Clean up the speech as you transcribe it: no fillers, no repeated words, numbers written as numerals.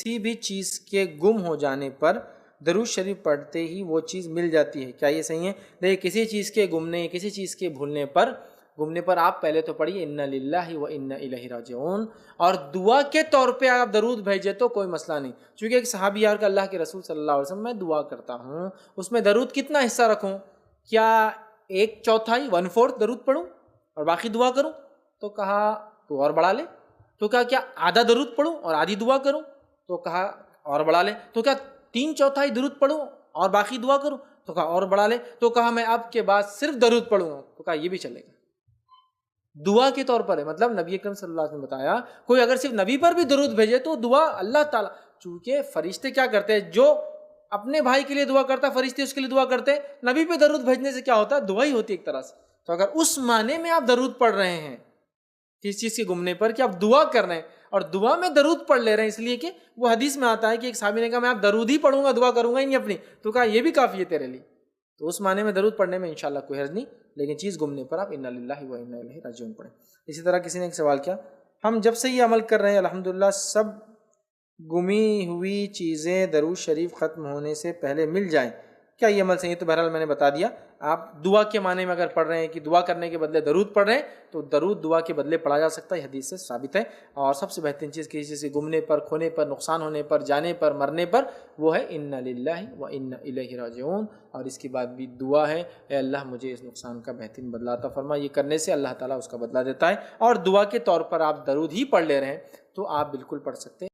کسی بھی چیز کے گم ہو جانے پر درود شریف پڑھتے ہی وہ چیز مل جاتی ہے. کیا یہ صحیح ہے؟ دیکھیں کسی چیز کے گمنے، کسی چیز کے بھولنے پر آپ پہلے تو پڑھیے انا للہ و انا الیہ راجعون، اور دعا کے طور پہ آپ درود بھیجے تو کوئی مسئلہ نہیں. چونکہ ایک صحابی یار کہ اللہ کے رسول صلی اللہ علیہ وسلم میں دعا کرتا ہوں، اس میں درود کتنا حصہ رکھوں؟ کیا 1/4 1/4 درود پڑھوں اور باقی دعا کروں؟ تو کہا تو اور بڑھا لے. تو کہا کیا آدھا درود پڑھوں اور آدھی دعا کروں؟ تو کہا اور بڑھا لے. تو کیا 3/4 درود پڑھوں اور باقی دعا کروں؟ تو کہا اور بڑھا لے. تو کہا میں اب کے بعد صرف درود پڑھوں گا. تو کہا یہ بھی چلے گا، دعا کے طور پر ہے. مطلب نبی اکرم صلی اللہ علیہ وسلم نے بتایا کوئی اگر صرف نبی پر بھی درود بھیجے تو دعا اللہ تعالیٰ، چونکہ فرشتے کیا کرتے ہیں، جو اپنے بھائی کے لیے دعا کرتا ہے فرشتے اس کے لیے دعا کرتے ہیں. نبی پہ درود بھیجنے سے کیا ہوتا ہے؟ دعا ہی ہوتی ہے ایک طرح سے. تو اگر اس معنی میں آپ درود پڑھ رہے ہیں کس چیز کے گمنے پر کہ آپ دعا کر رہے ہیں اور دعا میں درود پڑھ لے رہے ہیں، اس لیے کہ وہ حدیث میں آتا ہے کہ ایک صحابی نے کہا میں آپ درود ہی پڑھوں گا، دعا کروں گا ہی نہیں اپنی. تو کہا یہ بھی کافی ہے تیرے لیے. تو اس معنی میں درود پڑھنے میں انشاءاللہ کوئی حرج نہیں، لیکن چیز گمنے پر آپ انا للہ و انا الیہ راجعون پڑھیں. اسی طرح کسی نے ایک سوال کیا، ہم جب سے یہ عمل کر رہے ہیں الحمدللہ سب گمی ہوئی چیزیں درود شریف ختم ہونے سے پہلے مل جائیں، کیا یہ عمل صحیح ہے؟ تو بہرحال میں نے بتا دیا، آپ دعا کے معنی میں اگر پڑھ رہے ہیں کہ دعا کرنے کے بدلے درود پڑھ رہے ہیں تو درود دعا کے بدلے پڑھا جا سکتا ہے، حدیث سے ثابت ہے. اور سب سے بہترین چیز کسی چیز کے گمنے پر، کھونے پر، نقصان ہونے پر، جانے پر، مرنے پر وہ ہے انا للہ و انا الیہ راجعون. اور اس کے بعد بھی دعا ہے اے اللہ مجھے اس نقصان کا بہترین بدلہ عطا فرما. یہ کرنے سے اللہ تعالیٰ اس کا بدلہ دیتا ہے. اور دعا کے طور پر آپ درود ہی پڑھ لے رہے ہیں تو آپ بالکل پڑھ سکتے ہیں.